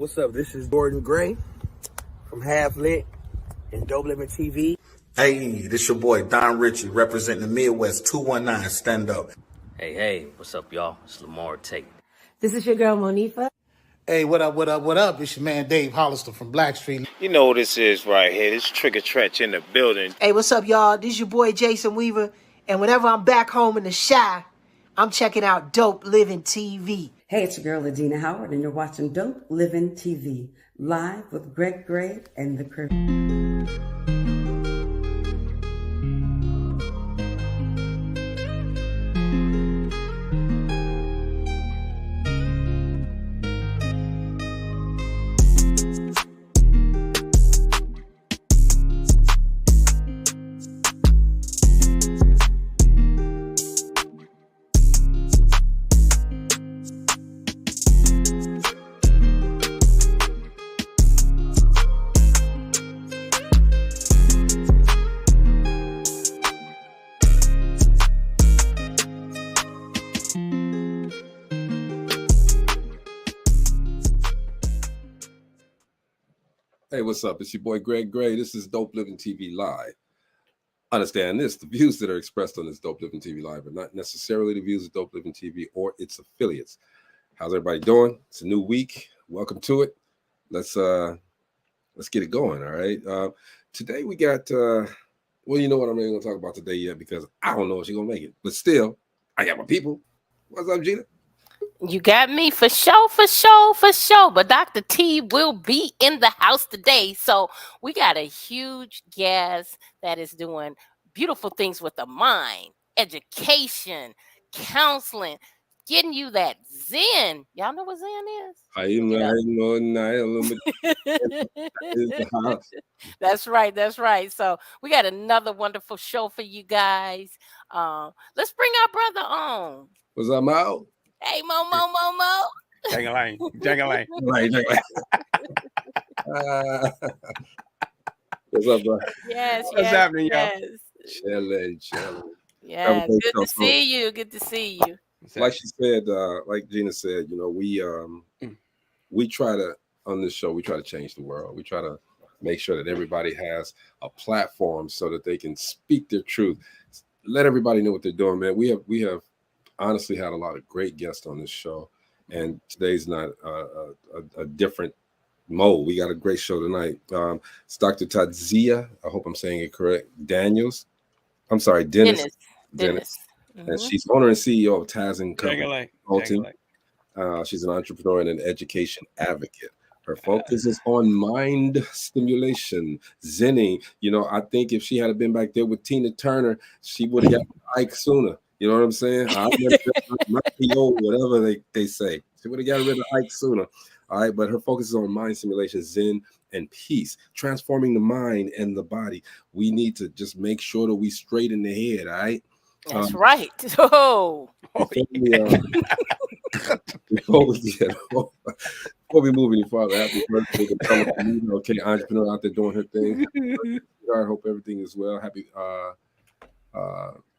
What's up? This is Gordon Gray from Half Lit and DopelivenTV. Hey, this your boy Don Ritchie representing the Midwest 219 Stand Up. Hey, what's up, y'all? It's Lamar Tate. This is your girl, Monifa. Hey, what up? It's your man, Dave Hollister from Blackstreet. You know what this is right here. This Trigger Tretch in the building. Hey, what's up, y'all? This is your boy, Jason Weaver. And whenever I'm back home in the Chi, I'm checking out Dope Living TV. Hey, it's your girl, Adina Howard, and you're watching Dope Living TV, live with Greg Gray and the crew. Hey, what's up? It's your boy Greg Gray. This is Dope Living TV Live. Understand this, the views that are expressed on this Dope Living TV Live are not necessarily the views of Dope Living TV or its affiliates. How's everybody doing? It's a new week. Welcome to it. Let's get it going, all right? Today we got, well, you know what I'm not going to talk about today yet because I don't know if she's going to make it. But still, I got my people. What's up, Gina? You got me for sure. But Dr. T will be in the house today. So we got a huge guest that is doing beautiful things with the mind, education, counseling, getting you that Zen. Y'all know what Zen is? That's right. So we got another wonderful show for you guys. Let's bring our brother on. What's up, Mo? Hey, Mo. Jang-a-lang. What's up, bro? Yes. What's happening, y'all? Chilling. Yeah, good to see you. Like she said, like Gina said, you know, we try to, on this show, we try to change the world. We try to make sure that everybody has a platform so that they can speak their truth. Let everybody know what they're doing, man. We have honestly had a lot of great guests on this show, and today's not a different mode. We got a great show tonight. It's Dr. Tadzia, I hope I'm saying it correct, Dennis. Dennis. And she's owner and CEO of Tadzia Dennis. She's an entrepreneur and an education advocate. Her focus is on mind stimulation, zenning. You know, I think if she had been back there with Tina Turner, she would have got Ike sooner. You know what I'm saying? Whatever they say. She would have got rid of Ike sooner. All right, but her focus is on mind stimulation, zen, and peace, transforming the mind and the body. We need to just make sure that we straighten the head, all right? That's right. Before we move any farther, happy birthday to okay, entrepreneur out there doing her thing. I hope everything is well. Happy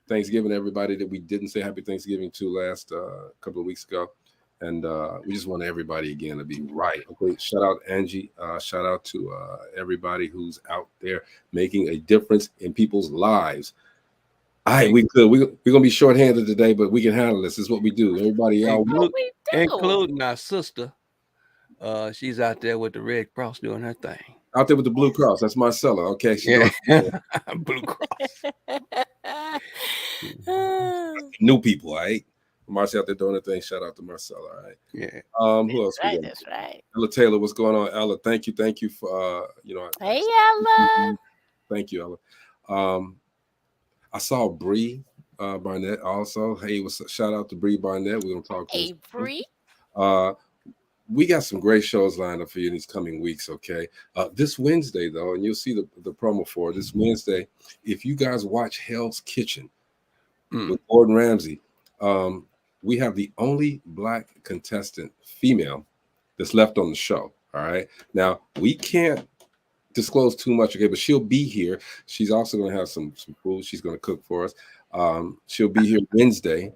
Thanksgiving, everybody that we didn't say happy Thanksgiving to last couple of weeks ago. And we just want everybody again to be right. Okay, shout out Angie. Shout out to everybody who's out there making a difference in people's lives. All right, we're going to be shorthanded today, but we can handle this. This is what we do. Everybody out, including our sister. She's out there with the Red Cross doing her thing. Out there with the Blue Cross. That's Marcella. Okay. Blue Cross. New people, all right? Marcia out there doing her thing. Shout out to Marcella, all right? Yeah. Who else? That's right. Ella Taylor, what's going on? Ella, thank you for Hey, Ella. Thank you, Ella. I saw Bree Barnett also. Hey, shout out to Bree Barnett. We're gonna talk to Hey, Bree. We got some great shows lined up for you in these coming weeks, okay? This Wednesday, though, and you'll see the promo for it, this Wednesday, if you guys watch Hell's Kitchen with Gordon Ramsay, we have the only Black contestant, female, that's left on the show, all right? Now, we can't disclose too much, okay, but she'll be here. She's also going to have some food she's going to cook for us. She'll be here Wednesday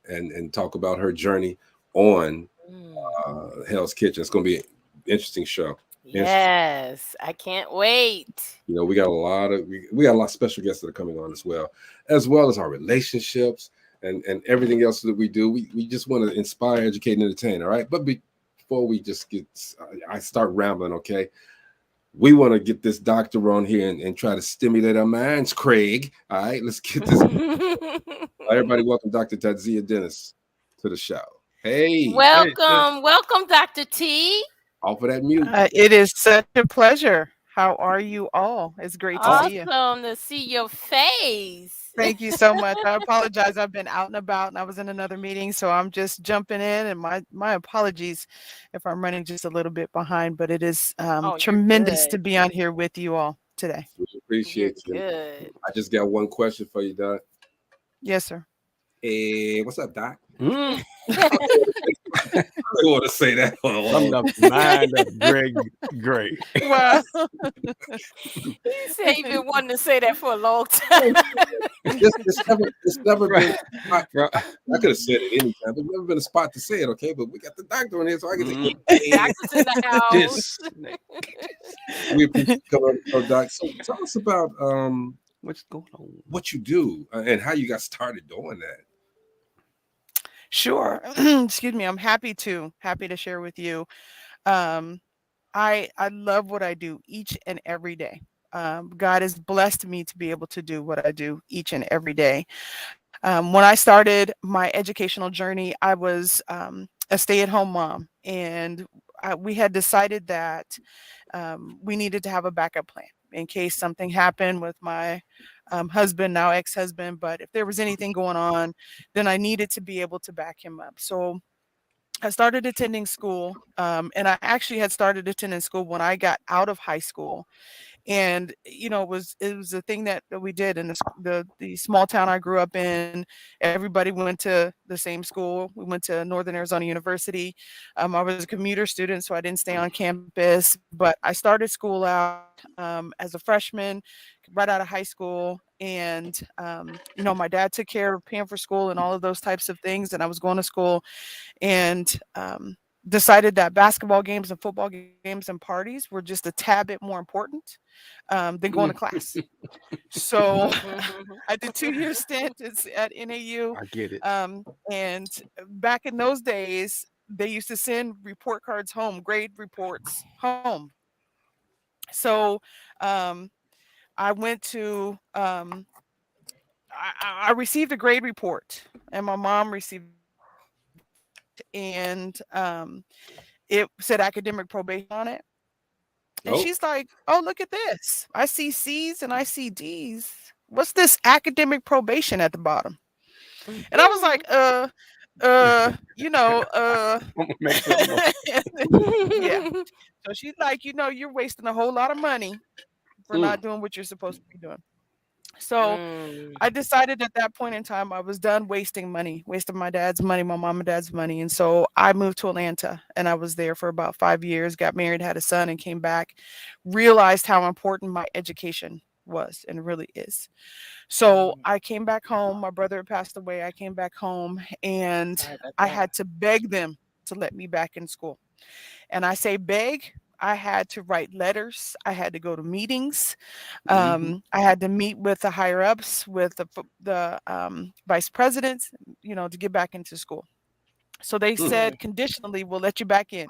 and talk about her journey on Hell's Kitchen. It's going to be an interesting show. Yes, I can't wait. You know, we got a lot of special guests that are coming on as well as our relationships and everything else that we do. We just want to inspire, educate, and entertain. All right, but before we just I start rambling. Okay, we want to get this doctor on here and try to stimulate our minds, Craig. All right, let's get this. Everybody, welcome Dr. Tadzia Dennis to the show. Hey, welcome, Dr. T. off of that mute. It is such a pleasure. How are you all? It's great to see you. Awesome to see your face. Thank you so much. I apologize. I've been out and about and I was in another meeting, so I'm just jumping in, and my apologies if I'm running just a little bit behind, but it is tremendous to be on here with you all today. We appreciate you. Good. I just got one question for you, Doc. Yes, sir. Hey, what's up, Doc? I want to say that. I'm the mind of Greg Gray. Well, You say you've been wanting to say that for a long time. It's never been. I could have said it anytime. There's never been a spot to say it. Okay, but we got the doctor in here, so I can say, hey. Doctor's in the house. We appreciate you coming on, Doc. So tell us about What's going on? what you do and how you got started doing that. sure. Excuse me. I'm happy to share with you. I love what I do each and every day. God has blessed me to be able to do what I do each and every day. When I started my educational journey, I was a stay-at-home mom, and we had decided that we needed to have a backup plan in case something happened with my husband, now ex-husband. But if there was anything going on, then I needed to be able to back him up. So I started attending school, and I actually had started attending school when I got out of high school. And it was a thing that we did in the small town I grew up in. Everybody went to the same school. We went to Northern Arizona University. I was a commuter student, so I didn't stay on campus, but I started school out as a freshman right out of high school. And my dad took care of paying for school and all of those types of things, and I was going to school, and decided that basketball games and football games and parties were just a tad bit more important than going to class. So I did 2-year stint at NAU. I get it. And back in those days, they used to send report cards home, grade reports home. So I went to, I received a grade report, and my mom received, and it said academic probation on it. And she's like, "Oh, look at this. I see C's and I see D's. What's this academic probation at the bottom?" And I was like, Make something up. yeah. So she's like, "You're wasting a whole lot of money for not doing what you're supposed to be doing." So I decided at that point in time, I was done wasting my dad's money, my mom and dad's money. And so I moved to Atlanta, and I was there for about 5 years, got married, had a son, and came back, realized how important my education was and really is. So I came back home. My brother had passed away. I came back home, and I had to beg them to let me back in school. And I say beg. I had to write letters. I had to go to meetings. I had to meet with the higher ups, with the vice presidents, to get back into school. So they said conditionally, we'll let you back in.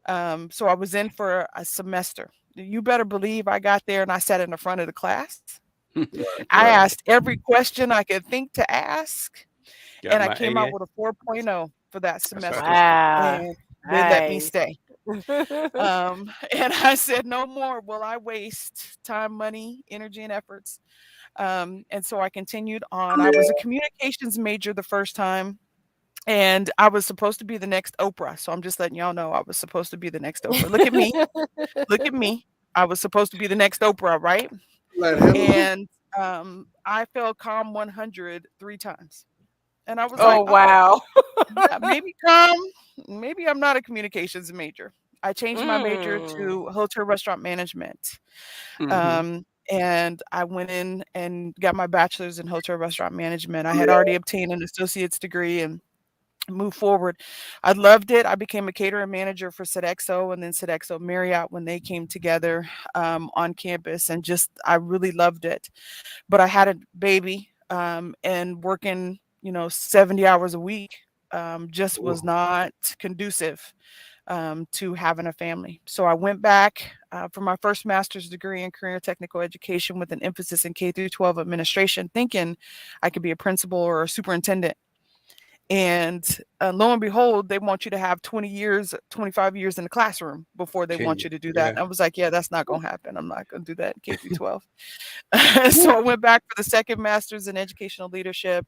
So I was in for a semester. You better believe I got there and I sat in the front of the class. I asked every question I could think to ask. And I came out with a 4.0 for that semester. Wow. And they let me stay. And I said, no more will I waste time, money, energy, and efforts. And so I continued on. I was a communications major the first time, and I was supposed to be the next Oprah. So I'm just letting y'all know I was supposed to be the next Oprah. Look at me. Look at me. I was supposed to be the next Oprah, right? And I failed COM 100 3 times. And I was like, wow. Yeah, maybe I'm not a communications major. I changed my major to hotel restaurant management. And I went in and got my bachelor's in hotel restaurant management. I had already obtained an associate's degree, and move forward. I loved it. I became a catering manager for Sodexo and then Sodexo Marriott when they came together on campus, and just I really loved it. But I had a baby, and working 70 hours a week just was not conducive to having a family. So I went back for my first master's degree in career technical education with an emphasis in K through 12 administration, thinking I could be a principal or a superintendent. And lo and behold, they want you to have 20 years, 25 years in the classroom before they want you to do that. And I was like, yeah, that's not going to happen. I'm not going to do that in K through 12. So I went back for the second master's in educational leadership,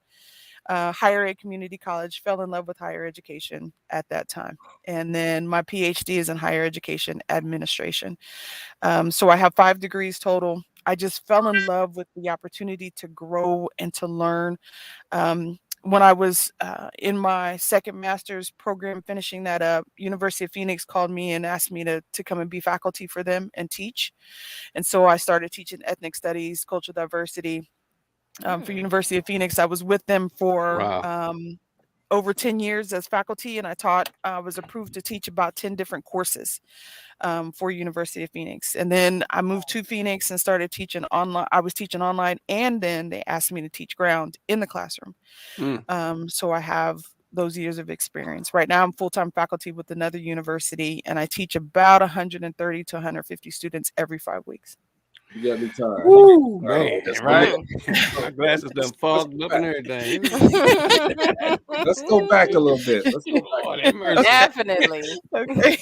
higher ed community college, fell in love with higher education at that time. And then my PhD is in higher education administration. So I have 5 degrees total. I just fell in love with the opportunity to grow and to learn. When I was in my second master's program, finishing that up, University of Phoenix called me and asked me to come and be faculty for them and teach. And so I started teaching ethnic studies, cultural diversity for University of Phoenix. I was with them for over 10 years as faculty, and I was approved to teach about 10 different courses for University of Phoenix. And then I moved to Phoenix and started teaching online. I was teaching online, and then they asked me to teach ground in the classroom. So I have those years of experience. Right now I'm full-time faculty with another university, and I teach about 130 to 150 students every 5 weeks. You got me tired. Woo, man, right? My glasses done fogged up and everything. Let's go back a little bit. Let's go back. Definitely. Okay.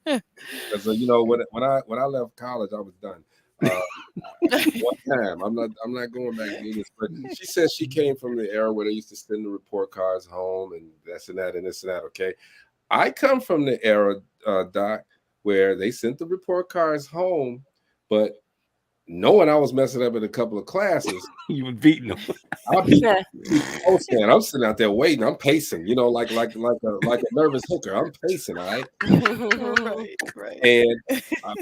Because when I left college, I was done. One time, I'm not going back to English, but she said she came from the era where they used to send the report cards home and this and that and this and that. Okay, I come from the era, Doc, where they sent the report cards home, but knowing I was messing up in a couple of classes, you were beating them. I'm sitting out there waiting. I'm pacing, like a nervous hooker. I'm pacing, all right. Right. And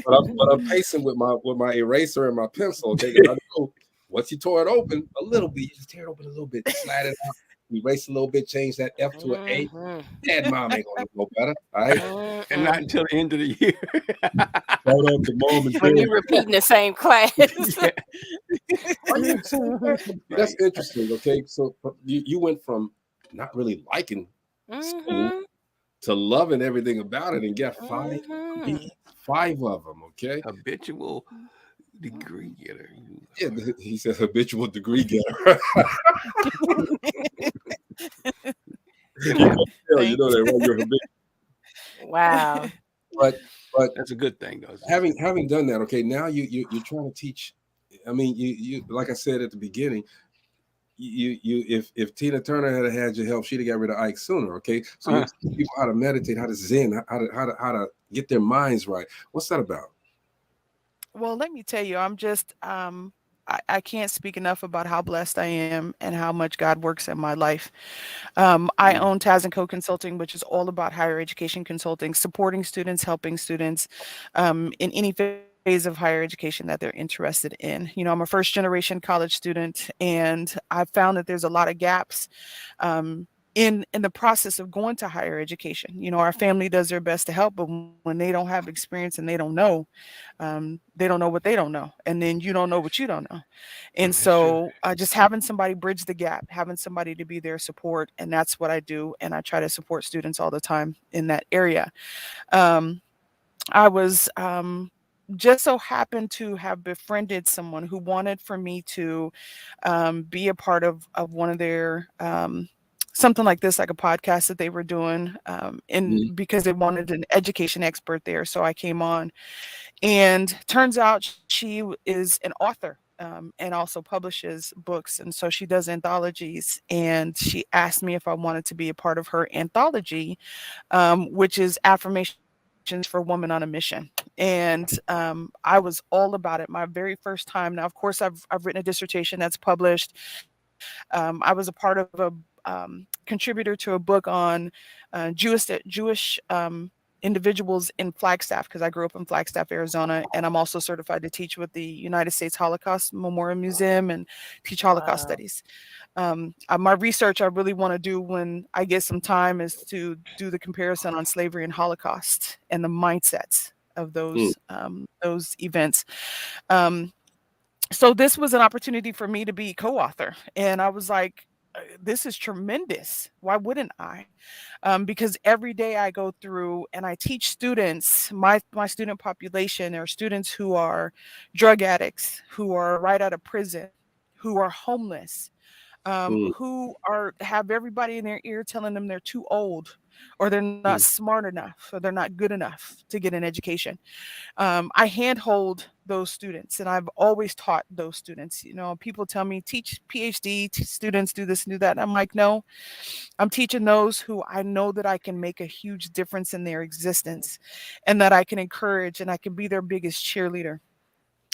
but I'm pacing with my eraser and my pencil. Okay, I know once you tore it open a little bit, you just tear it open a little bit, slide it out, erase a little bit, change that F to an A. Dad, mom ain't gonna go better, all right? And not until the end of the year. Start up the moment When you're repeating the same class. That's interesting. Okay, so you went from not really liking school to loving everything about it, and got 5 of them. Okay, habitual degree getter. Yeah, he said habitual degree getter. You know that, right? You're habitual. Wow. But that's a good thing, though. Having done that, okay, now you're trying to teach. I mean, you like I said at the beginning, if Tina Turner had your help, she'd have got rid of Ike sooner. Okay, so you teach people how to meditate, how to zen, how to get their minds right. What's that about? Well, let me tell you, I'm just I can't speak enough about how blessed I am and how much God works in my life. I own Taz & Co. Consulting, which is all about higher education consulting, supporting students, helping students in any phase of higher education that they're interested in. I'm a first generation college student, and I've found that there's a lot of gaps in the process of going to higher education. Our family does their best to help, but when they don't have experience and they don't know what they don't know. And then you don't know what you don't know. And so just having somebody bridge the gap, having somebody to be their support. And that's what I do. And I try to support students all the time in that area. I was just so happened to have befriended someone who wanted for me to be a part of one of their something like this, like a podcast that they were doing, because they wanted an education expert there. So I came on, and turns out she is an author and also publishes books. And so she does anthologies, and she asked me if I wanted to be a part of her anthology, which is Affirmations for Woman on a Mission. And I was all about it. My very first time. Now, of course, I've written a dissertation that's published. I was a part of a contributor to a book on Jewish individuals in Flagstaff, because I grew up in Flagstaff, Arizona, and I'm also certified to teach with the United States Holocaust Memorial Museum and teach Holocaust studies. My research I really want to do when I get some time is to do the comparison on slavery and Holocaust and the mindsets of those events. So this was an opportunity for me to be co-author, and I was like, this is tremendous. Why wouldn't I? Because every day I go through and I teach students, my student population are students who are drug addicts, who are right out of prison, who are homeless, who have everybody in their ear telling them they're too old, or they're not smart enough, or they're not good enough to get an education. I handhold those students, and I've always taught those students. You know, people tell me teach PhD students, do this and do that. And I'm like, no, I'm teaching those who I know that I can make a huge difference in their existence, and that I can encourage, and I can be their biggest cheerleader.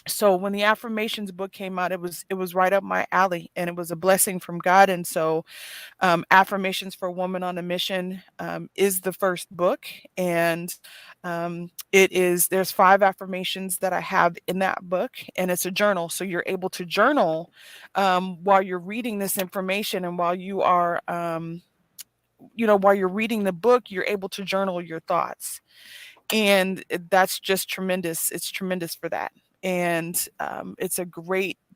So when the affirmations book came out, it was right up my alley, and it was a blessing from God. And so Affirmations for a Woman on a Mission is the first book, and there's 5 affirmations that I have in that book, and it's a journal. So you're able to journal while you're reading this information, and while you are while you're reading the book, you're able to journal your thoughts, and that's just tremendous. It's tremendous for that, and it's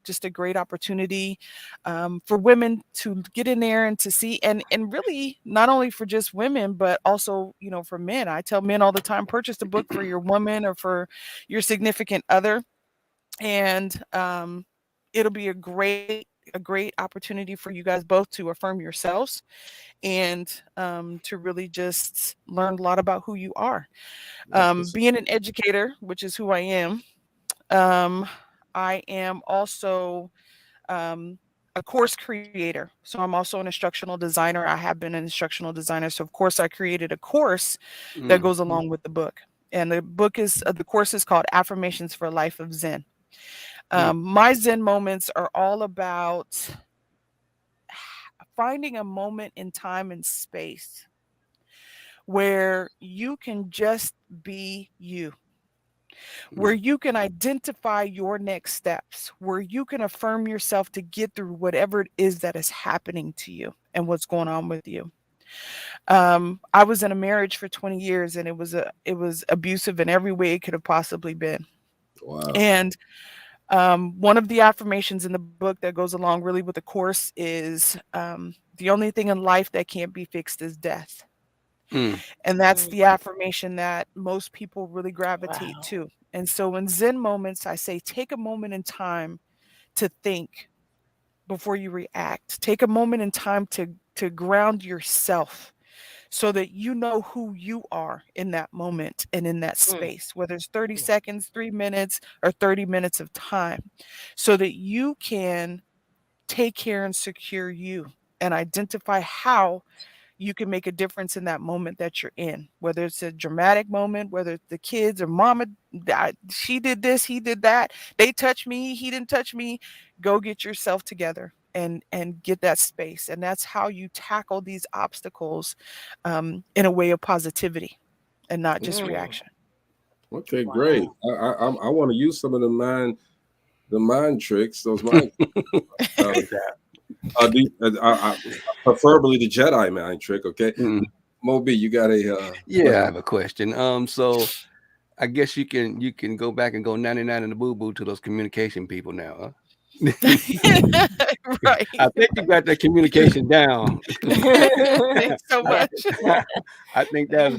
just a great opportunity for women to get in there and to see, and really not only for just women, but also, for men. I tell men all the time, purchase a book for your woman or for your significant other, and it'll be a great opportunity for you guys both to affirm yourselves, and to really just learn a lot about who you are. Being an educator, which is who I am, I am also a course creator. So I'm also an instructional designer. I have been an instructional designer. So of course I created a course that goes along with the book. And the course is called Affirmations for a Life of Zen. My Zen moments are all about finding a moment in time and space where you can just be you, where you can identify your next steps, where you can affirm yourself to get through whatever it is that is happening to you and what's going on with you. I was in a marriage for 20 years, and it was abusive in every way it could have possibly been. Wow. And one of the affirmations in the book that goes along really with the course is the only thing in life that can't be fixed is death. And that's the affirmation that most people really gravitate to. And so in Zen moments, I say, take a moment in time to think before you react. Take a moment in time to ground yourself, so that you know who you are in that moment and in that space, whether it's 30 seconds, 3 minutes, or 30 minutes of time, so that you can take care and secure you and identify how you can make a difference in that moment that you're in, whether it's a dramatic moment, whether it's the kids or mama, she did this, he did that, they touched me, he didn't touch me. Go get yourself together and get that space. And that's how you tackle these obstacles in a way of positivity and not just reaction. Okay, great. I want to use some of the mind tricks, those mind. Preferably the Jedi mind trick. Okay, Moby, you got a yeah, I have a question. So I guess you can go back and go 99 in the boo boo to those communication people now, huh? Right. I think you got that communication down. Thanks so much. I think that's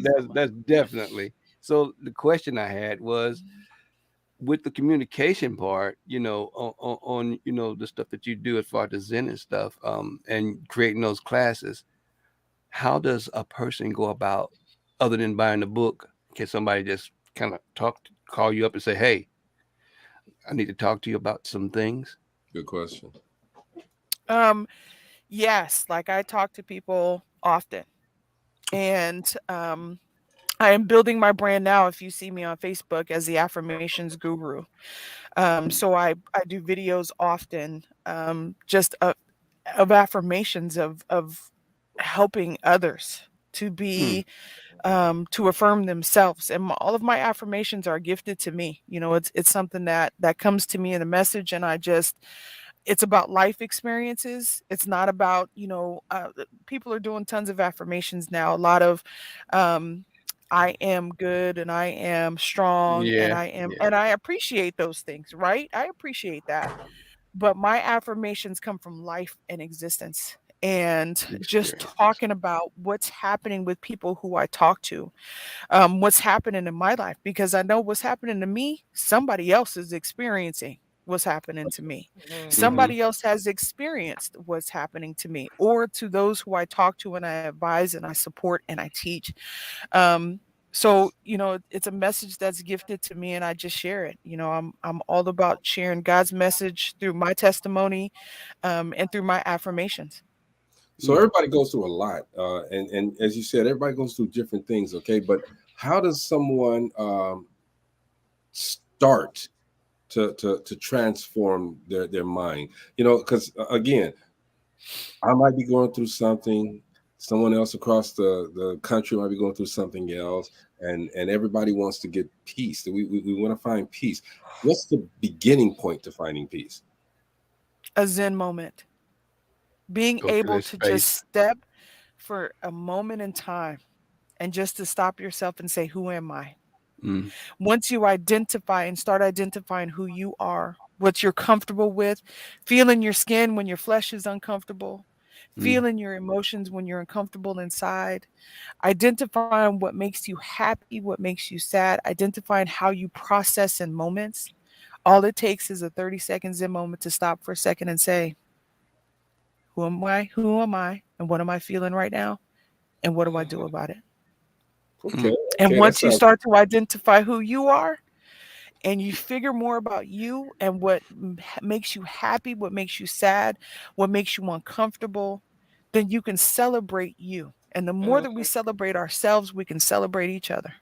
definitely. So the question I had was, with the communication part, on the stuff that you do as far as the Zen and stuff, and creating those classes, how does a person go about, other than buying the book? Can somebody just kind of call you up and say, hey, I need to talk to you about some things? Good question. Yes, like I talk to people often, and I am building my brand now. If you see me on Facebook as the affirmations guru, so I do videos often, just of affirmations of helping others to be to affirm themselves. And all of my affirmations are gifted to me. It's something that comes to me in a message, and It's about life experiences. It's not about, people are doing tons of affirmations now. A lot of, I am good and I am strong and Yeah, I am, yeah. and I appreciate those things, right? I appreciate that. But my affirmations come from life and existence and just Experiences. talking about what's happening with people who I talk to, what's happening in my life, because I know what's happening to me, somebody else is experiencing what's happening to me. Mm-hmm. Somebody else has experienced what's happening to me, or to those who I talk to and I advise and I support and I teach. Um, so it's a message that's gifted to me and I just share it. I'm all about sharing God's message through my testimony, and through my affirmations. So everybody goes through a lot, and as you said, everybody goes through different things. Okay, but how does someone start to transform their mind? Because again, I might be going through something. Someone else across the country might be going through something else, and everybody wants to get peace. We want to find peace. What's the beginning point to finding peace? A Zen moment, being Go to able this to just space. step for a moment in time and just to stop yourself and say, who am I? Mm, Once you identify and start identifying who you are, what you're comfortable with, feeling your skin when your flesh is uncomfortable, mm, feeling your emotions when you're uncomfortable inside, identifying what makes you happy, what makes you sad, identifying how you process in moments. All it takes is a 30 seconds in moment to stop for a second and say, who am I? Who am I? And what am I feeling right now? And what do I do about it? Okay, mm. And okay, that once you sounds. start to identify who you are, and you figure more about you and what makes you happy, what makes you sad, what makes you uncomfortable, then you can celebrate you. And the more that we celebrate ourselves, we can celebrate each other.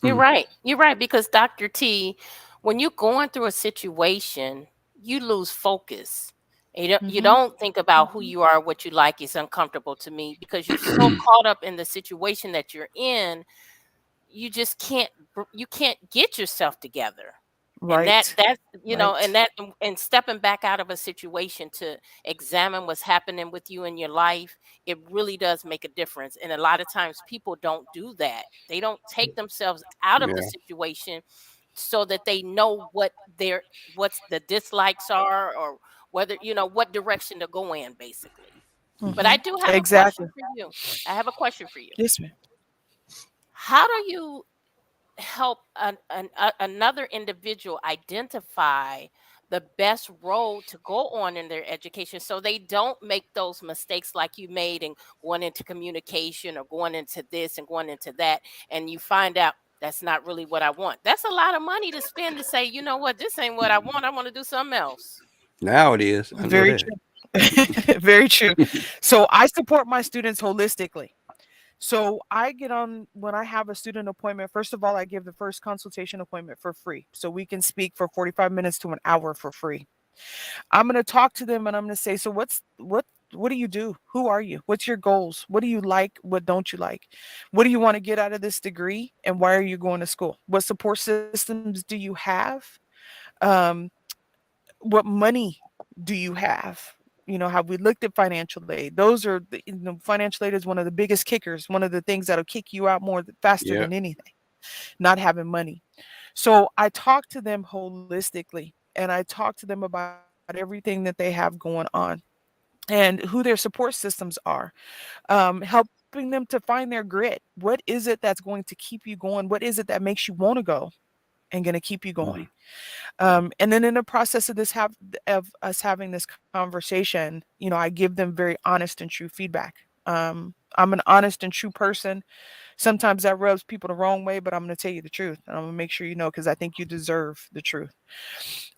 You're Mm. right. You're right because Dr. T, when you're going through a situation, you lose focus. You Mhm. don't think about who you are, what you like is uncomfortable to me because you're so caught up in the situation that you're in, you just you can't get yourself together. And Right. that's and Right. and stepping back out of a situation to examine what's happening with you in your life, it really does make a difference. And a lot of times people don't do that. They don't take themselves out of the Yeah. situation so that they know what's the dislikes are, or whether what direction to go in basically. But I Mhm. do have a question Exactly. for you. I have a question for you. Yes, ma'am. How do you help another individual identify the best road to go on in their education so they don't make those mistakes like you made and going into communication or going into this and going into that, and you find out that's not really what I want? That's a lot of money to spend to say, you know what, this ain't what I want to do something else. Now it is. I know Very that. true. Very true. So I support my students holistically. So I get on when I have a student appointment. First of all, I give the first consultation appointment for free. So we can speak for 45 minutes to an hour for free. I'm going to talk to them and I'm going to say, so what do you do? Who are you? What's your goals? What do you like? What don't you like? What do you want to get out of this degree? And why are you going to school? What support systems do you have? Um, what money do you have? Have we looked at financial aid? Those are financial aid is one of the biggest kickers, one of the things that'll kick you out faster Yeah. than anything, not having money. So I talk to them holistically and I talk to them about everything that they have going on and who their support systems are, helping them to find their grit. What is it that's going to keep you going? What is it that makes you want to go and going to keep you going? Mhm. And then in the process of of us having this conversation, I give them very honest and true feedback. I'm an honest and true person. Sometimes that rubs people the wrong way, but I'm going to tell you the truth, and I'm going to make sure you know because I think you deserve the truth.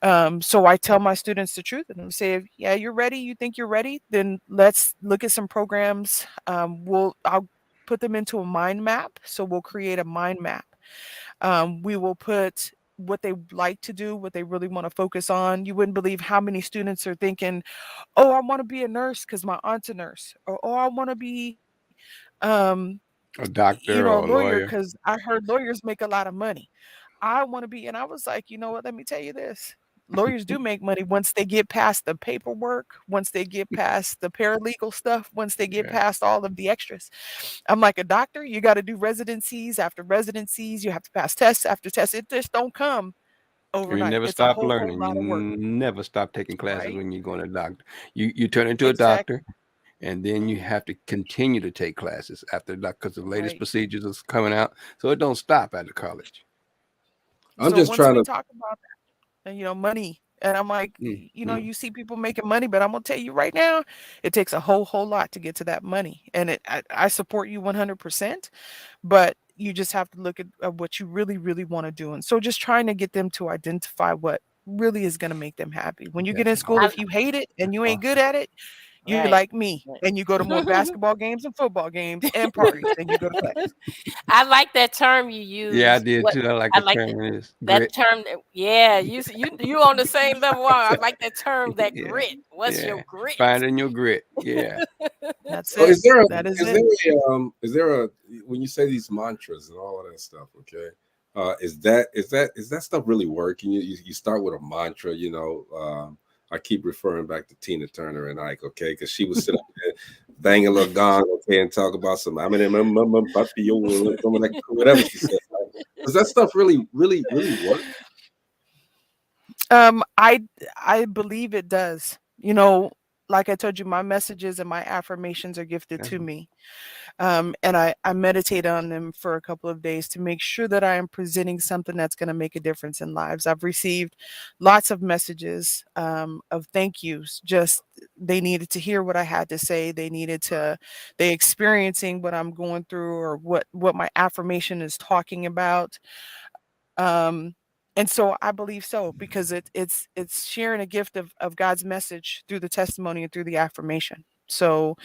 So I tell my students the truth, and I say, "Yeah, you're ready. You think you're ready? Then let's look at some programs. I'll put them into a mind map. So we'll create a mind map. We will put what they like to do, what they really want to focus on. You wouldn't believe how many students are thinking, "Oh, I want to be a nurse because my aunt's a nurse," or "Oh, I want to be, um, A doctor a or a lawyer lawyer. because I heard lawyers make a lot of money. I want to be," and I was like, you know what? Let me tell you this. Lawyers do make money once they get past the paperwork, once they get past the paralegal stuff, once they get Yeah. past all of the extras. I'm like a doctor, you got to do residencies after residencies, you have to pass tests after tests. It just don't come And you overnight. never It's a stop whole learning. You lot of work, never stop taking classes right? when you're going to doctor. You turn into a Exactly. doctor, and then you have to continue to take classes after that because the latest Right. procedures is coming out. So it don't stop after college. I'm So just once trying we to. talk about that, and money, and I'm like, you see people making money, but I'm gonna tell you right now, it takes a whole lot to get to that money, and I support you 100%, but you just have to look at what you really want to do, and so just trying to get them to identify what really is going to make them happy. When you get in That's school, awesome. if you hate it and That's you ain't awesome. good at it, you're Right. like me, and you go to more basketball games and football games and parties than you go to class. I like that term you Yeah, I use. did What too. I like I the like term is that grit. term. Yeah, you on the same level. I like that term, that Yeah, grit. What's your yeah. grit? Finding your grit. Yeah. That's So it. is there a, That is is it. there a when you say these mantras and all of that stuff, okay? Is that stuff really working? You start with a mantra, I keep referring back to Tina Turner and Ike, okay, because she was sitting there bang a little gong, okay, and talk about some I mean whatever she said. Right? Does that stuff really work? I believe it does. Like I told you, my messages and my affirmations are gifted to me. And I meditate on them for a couple of days to make sure that I am presenting something that's going to make a difference in lives. I've received lots of messages of thank yous. Just they needed to hear what I had to say. They experiencing what I'm going through or what my affirmation is talking about. Um, and so I believe so because it's sharing a gift of God's message through the testimony and through the affirmation. So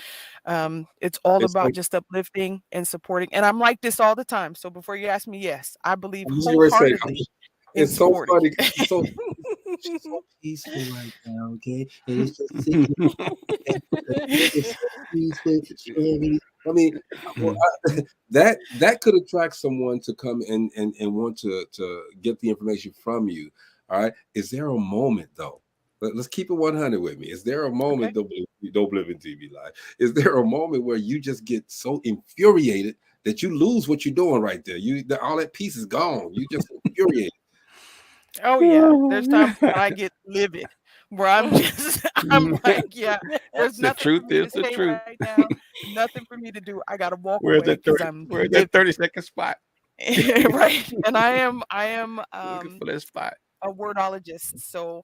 it's all It's about like just uplifting and supporting. And I'm like this all the time. So before you ask me, yes, I believe I'm just gonna say, wholeheartedly in it's so supporting. funny because she's so peaceful right now, okay? And it's just sitting there, it's so peaceful. I mean, well, that could attract someone to come and want to get the information from you. All right. Is there a moment though? Let's keep it 100 with me. Is there a moment, Okay. don't live in TV Live? Is there a moment where you just get so infuriated that you lose what you're doing right there? All that peace is gone. You just infuriated. Oh yeah. There's times when I get livid where I'm just I'm like, yeah, there's The nothing for truth me is to the say truth. right now. Nothing for me to do. I gotta walk Where's away that because 30? I'm Where's that livid. 30-second spot? Right. And I am Looking for that spot. a wordologist, so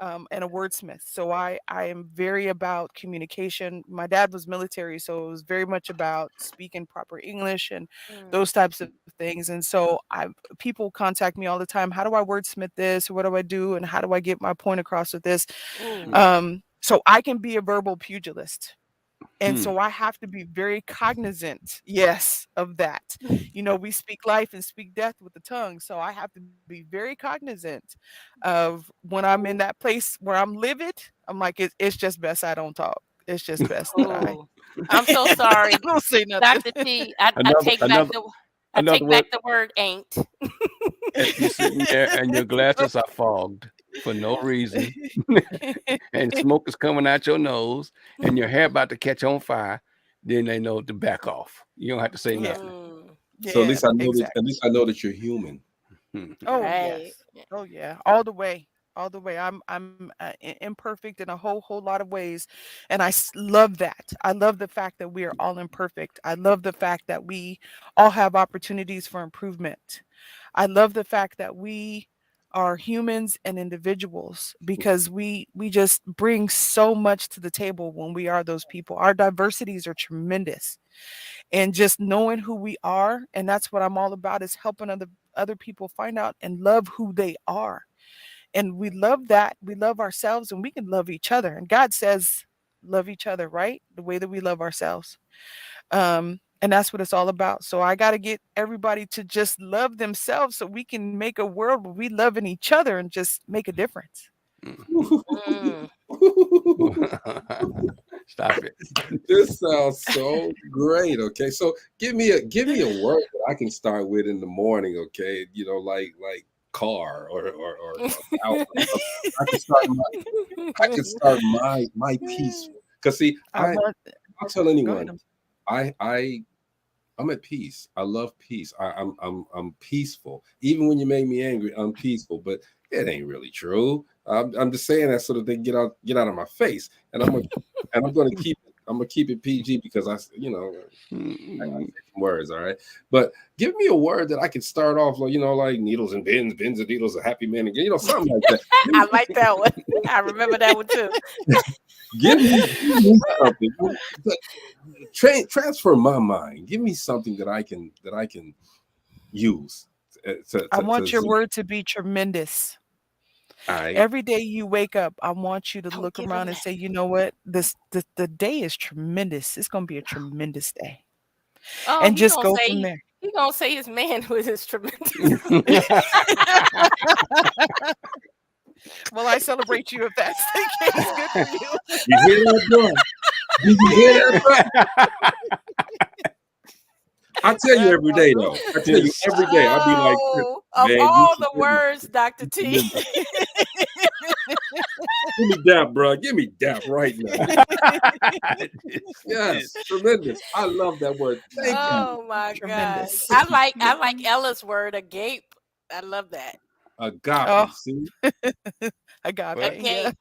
and a wordsmith. So I am very about communication. My dad was military, so it was very much about speaking proper English and Mm, those types of things. And so I people contact me all the time. How do I wordsmith this? Or what do I do? And how do I get my point across with this? mm. So I can be a verbal pugilist. And Hmm. so I have to be very cognizant, yes, of that. We speak life and speak death with the tongue. So I have to be very cognizant of when I'm in that place where I'm livid. I'm like, it's just best I don't talk. It's just best that I, Oh, I'm so I sorry, don't say nothing. Dr. T. I Another take back another the I another take back word. the word ain't. You're sitting there and your glasses are fogged for no reason, and smoke is coming out your nose, and your hair about to catch on fire. Then they know to back off. You don't have to say Yeah, nothing. Mm, So yeah, at exactly. least I know that you're human. Hmm. Oh right. yes. Oh yeah. All the way. All the way. I'm imperfect in a whole lot of ways, and love that. I love the fact that we are all imperfect. I love the fact that we all have opportunities for improvement. I love the fact that we are humans and individuals because we just bring so much to the table when we are those people. Our diversities are tremendous, and just knowing who we are, and that's what I'm all about, is helping other people find out and love who they are. And we love that. We love ourselves and we can love each other. And God says love each other, right? The way that we love ourselves. And that's what it's all about. So I got to get everybody to just love themselves so we can make a world where we loving each other and just make a difference. Mm. Stop it. This sounds so great. Okay, so give me a word that I can start with in the morning. Okay, like car or a house or something. I can start my peaceful. Because see, I'll tell anyone, I'm at peace. I love peace. I'm peaceful. Even when you make me angry, I'm peaceful. But it ain't really true. I'm just saying that so that they get out of my face. And I'm gonna keep it PG because I say some words, all right. But give me a word that I can start off like like needles and bins and needles, a happy man again, something like that. I like that one. I remember that one too. Give me something. Transfer my mind. Give me something that I can use. I want your word to be tremendous. Every day you wake up, I want you to look around and say, you know what? The day is tremendous. It's gonna be a tremendous day. Oh, And just go from there. He gonna say his man with his tremendous. Well, I celebrate you if that's the case. Good for you. You hear that, bro? Did you hear that, bro? I tell you every day, though. I tell you every day. I'll be like, of all the words, Dr. T. Give me that, bro. Give me that right now. Yes, tremendous. I love that word. Thank you. Oh my Tremendous. gosh. I like Ella's word, agape. I love that. Agape, see? Agape, yeah.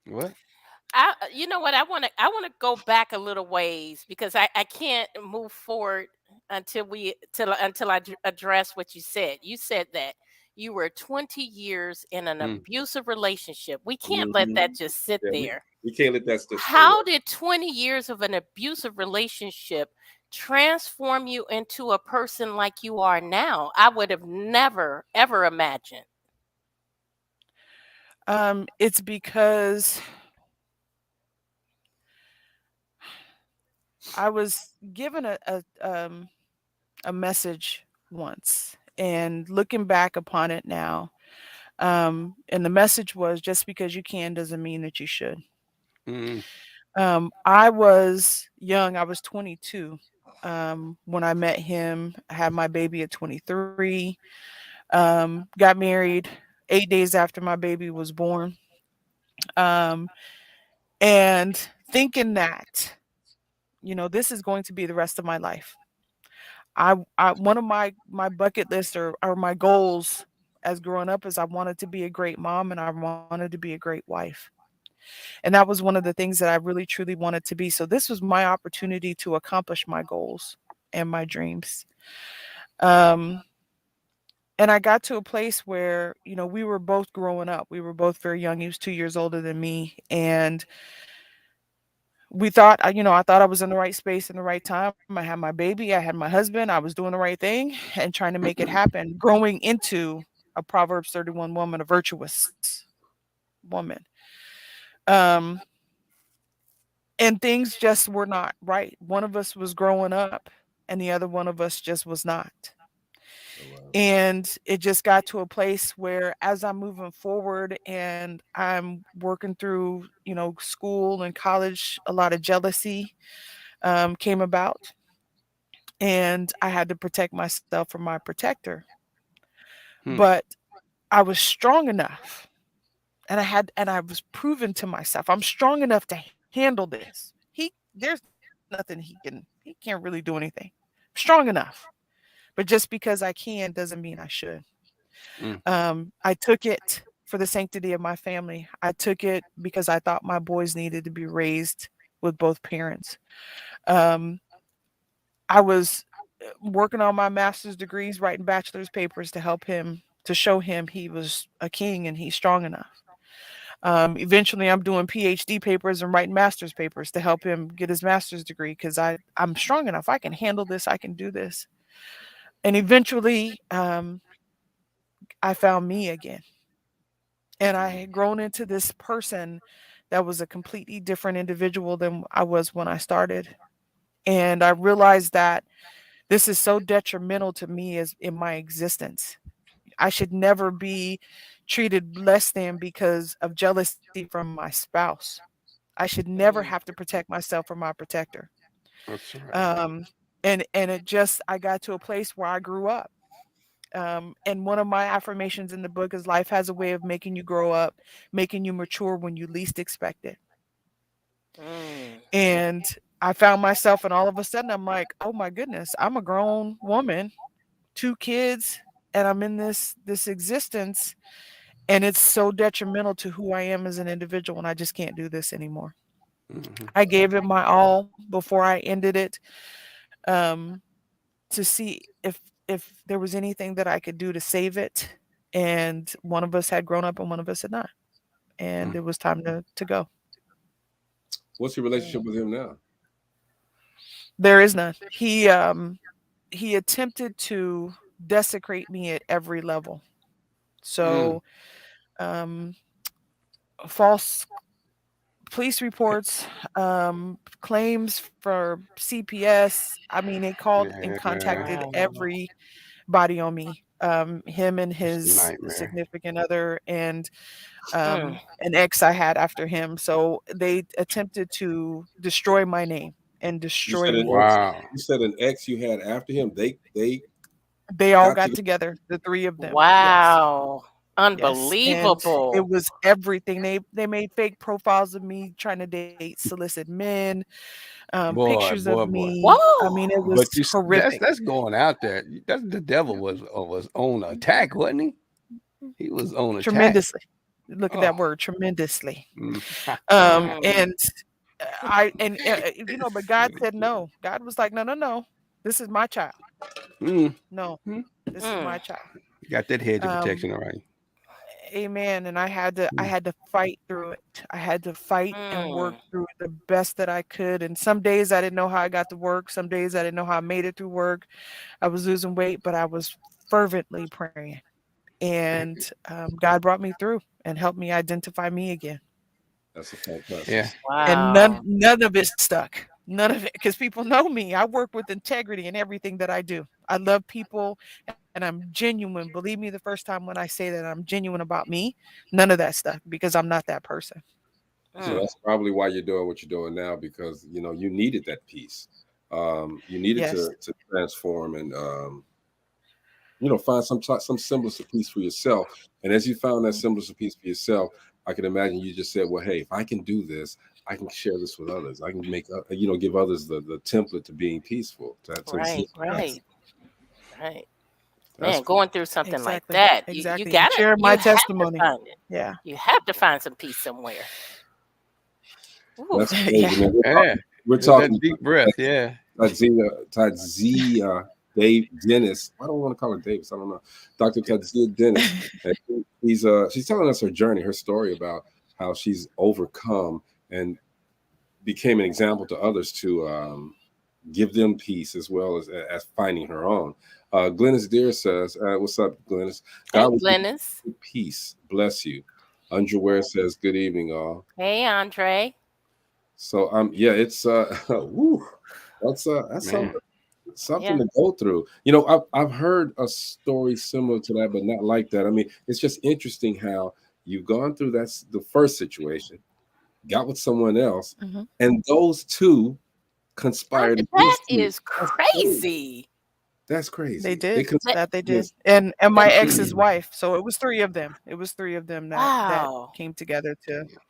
What? You know what? I want to go back a little ways because I can't move forward until I address what you said. You said that you were 20 years in an abusive relationship. We can't let that just sit there. We can't let that just How did 20 years of an abusive relationship transform you into a person like you are now? I would have never ever imagined. It's because I was given a message once, and looking back upon it now, and the message was, just because you can doesn't mean that you should. I was young. I was 22 when I met him. I had my baby at 23. Got married 8 days after my baby was born. And thinking that, this is going to be the rest of my life. I one of my bucket list or my goals as growing up is I wanted to be a great mom and I wanted to be a great wife. And that was one of the things that I really truly wanted to be. So this was my opportunity to accomplish my goals and my dreams. And I got to a place where, we were both growing up. We were both very young. He was 2 years older than me. And we thought, I thought I was in the right space in the right time. I had my baby. I had my husband. I was doing the right thing and trying to make it happen, growing into a Proverbs 31 woman, a virtuous woman. And things just were not right. One of us was growing up and the other one of us just was not. And it just got to a place where as I'm moving forward and I'm working through, school and college, a lot of jealousy came about. And I had to protect myself from my protector. But I was strong enough. And I was proven to myself, I'm strong enough to handle this. There's nothing he can't really do anything. I'm strong enough. But just because I can doesn't mean I should. I took it for the sanctity of my family. I took it because I thought my boys needed to be raised with both parents. I was working on my master's degrees, writing bachelor's papers to show him he was a king and he's strong enough. Eventually, I'm doing PhD papers and writing master's papers to help him get his master's degree because I'm strong enough. I can handle this. I can do this. And eventually, I found me again. And I had grown into this person that was a completely different individual than I was when I started. And I realized that this is so detrimental to me as in my existence. I should never be treated less than because of jealousy from my spouse. I should never have to protect myself from my protector. That's right. And I got to a place where I grew up And one of my affirmations in the book is life has a way of making you grow up, making you mature when you least expect it. And I found myself, and all of a sudden I'm like, oh my goodness, I'm a grown woman, 2 kids, and I'm in this existence, and it's so detrimental to who I am as an individual, and I just can't do this anymore. I gave it my all before I ended it, to see if there was anything that I could do to save it. And one of us had grown up and one of us had not. And it was time to go. What's your relationship with him now? There is none. He attempted to desecrate me at every level. So false police reports, claims for CPS. I mean, they called and contacted everybody on me. Him and his significant other, and an ex I had after him. So they attempted to destroy my name and destroy me. You said an ex you had after him. They all got together, the 3 of them. Wow. Yes. Unbelievable. And it was everything. They made fake profiles of me trying to date solicit men, pictures of me. Whoa. I mean, it was horrific. That's going out there. That's the devil was on attack, wasn't he? He was on attack. Tremendously. Look at that word, tremendously. And but God said no. God was like, no. This is my child. No, this is my child. You got that hedge of protection, all right. Amen. And I had to fight through it. I had to fight and work through it the best that I could. And some days I didn't know how I got to work. Some days I didn't know how I made it through work. I was losing weight, but I was fervently praying. And God brought me through and helped me identify me again. That's a fantastic. Yeah. Wow. And none of it stuck. None of it, because people know me. I work with integrity in everything that I do. I love people, and I'm genuine. Believe me, the first time when I say that I'm genuine about me, none of that stuff, because I'm not that person. So that's probably why you're doing what you're doing now, because you needed that peace. You needed to transform and find some semblance of peace for yourself. And as you found that semblance of peace for yourself, I can imagine you just said, well, hey, if I can do this, I can share this with others. I can make give others the template to being peaceful. Right. Man, going through something like that, you Exactly. gotta share my testimony. Find it. Yeah. You have to find some peace somewhere. That's crazy, man. We're talking deep breath. Yeah. Tadzia Dennis. I don't want to call her Davis. I don't know. Dr. Tadzia Dennis. She's telling us her journey, her story about how she's overcome and became an example to others to give them peace as well as finding her own. Glennis Deere says, what's up, Glennis? Hey, Glennis. Peace. Bless you. Andre Ware says, good evening, all. Hey, Andre. So it's woo, that's something to go through. I've heard a story similar to that, but not like that. I mean, it's just interesting how you've gone through the first situation, got with someone else, and those two conspired. That is crazy. That's crazy. They did. They did. And my ex's wife. So it was 3 of them. It was 3 of them that came together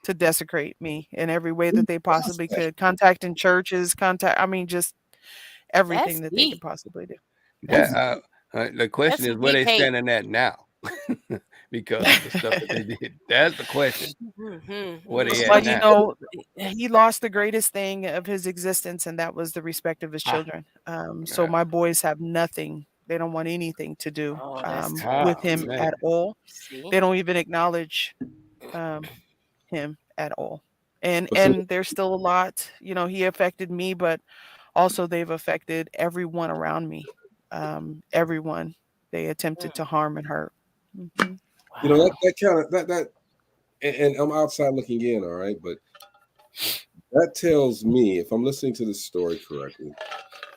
to desecrate me in every way that they possibly could. Contacting churches, just everything that they could possibly do. Yeah. The question is where they standing at now. Because of the stuff that they did. That's the question. What they at now? He lost the greatest thing of his existence, and that was the respect of his children. So my boys have nothing. They don't want anything to do with him at all. They don't even acknowledge him at all. And there's still a lot. He affected me, but also they've affected everyone around me. Everyone they attempted to harm and hurt. That kind of and I'm outside looking in, all right, but that tells me, if I'm listening to this story correctly,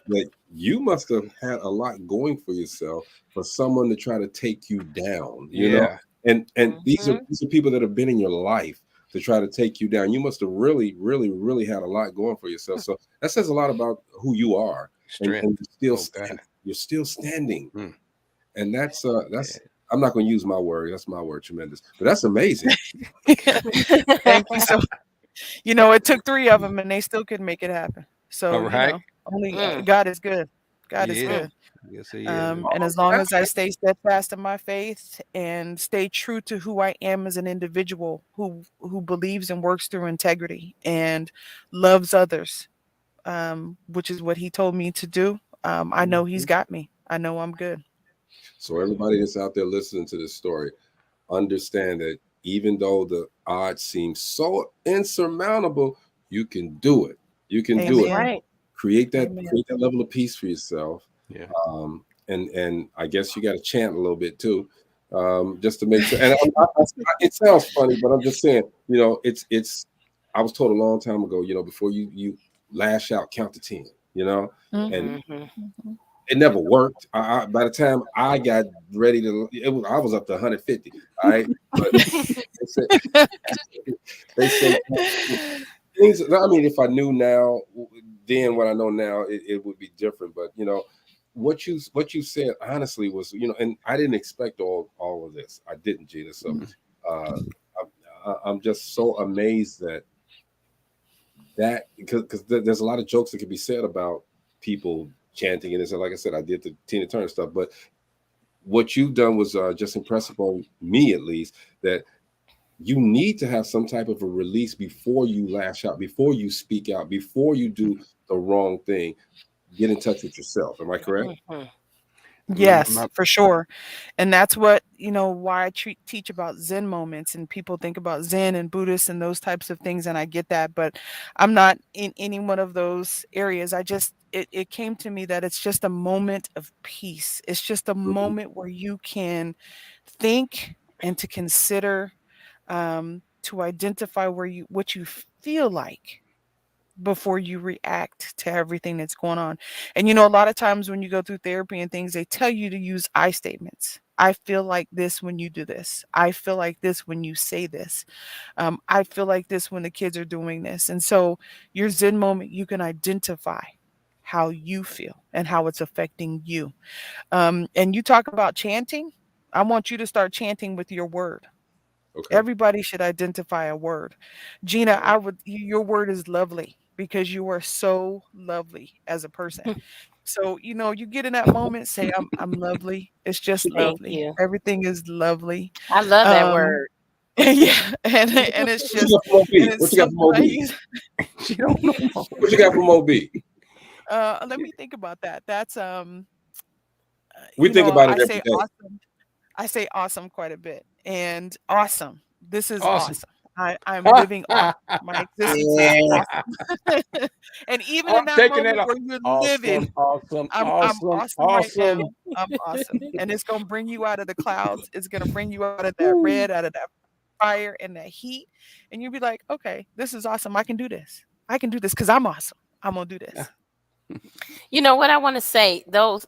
that you must have had a lot going for yourself for someone to try to take you down, you know? And these are people that have been in your life to try to take you down. You must have really, really, really had a lot going for yourself. So that says a lot about who you are. And you're still standing. And that's I'm not going to use my word. That's my word, tremendous. But that's amazing. Thank you so. You know, it took 3 of them, and they still couldn't make it happen. So All you right. know, only Mm. God is good. God is Yeah. good. Yes, he is. And as long as I stay steadfast in my faith and stay true to who I am as an individual who believes and works through integrity and loves others, which is what he told me to do, I know he's got me. I know I'm good. So everybody that's out there listening to this story, understand that even though the odds seem so insurmountable, you can do it. You can do That's it. Amen. right. Create that Amen. level of peace for yourself. Yeah. And I guess you got to chant a little bit too, just to make sure. And it sounds funny, but I'm just saying, you know, it's. I was told a long time ago, you know, before you lash out, count to 10. You know, and Mm-hmm. it never worked. By the time I got ready to, I was up to 150. All right, but they said things. I mean, if I knew now, then what I know now, it would be different. But you know, what you said honestly was, you know, and I didn't expect all of this. I didn't, Gina. So I'm just so amazed that because there's a lot of jokes that can be said about people chanting and this. And like I said, I did the Tina Turner stuff, but what you've done was just impressive on me, at least, that you need to have some type of a release before you lash out, before you speak out, before you do the wrong thing. Get in touch with yourself. Am I correct? Mm-hmm. Yes, for sure. And that's what, you know, why I teach about Zen moments, and people think about Zen and Buddhists and those types of things. And I get that, but I'm not in any one of those areas. It came to me that it's just a moment of peace. It's just a moment where you can think and to consider, to identify what you feel like before you react to everything that's going on. And you know, a lot of times when you go through therapy and things, they tell you to use I statements. I feel like this when you do this. I feel like this when you say this. I feel like this when the kids are doing this. And so your Zen moment, you can identify how you feel and how it's affecting you. And you talk about chanting. I want you to start chanting with your word. Okay. Everybody should identify a word. Gina, your word is lovely because you are so lovely as a person. So, you know, you get in that moment, say, I'm lovely. It's just Thank lovely. you. Everything is lovely. I love that Um, word. yeah, and it's What you just got from and OB? What it's you got from OB? She don't know. What you got from OB? let me think about that. That's We you think know, about it every day. I say awesome quite a bit. And awesome. This is Awesome. awesome. I'm living awesome. My existence is Yeah. awesome. And even in I'm that taking that moment up. where you're Awesome, living, awesome, I'm awesome, awesome right awesome. now. I'm awesome. And it's gonna bring you out of the clouds. It's gonna bring you out of that red, out of that fire and that heat. And you'll be like, okay, this is awesome. I can do this. I can do this because I'm awesome. I'm gonna do this. You know what I want to say? Those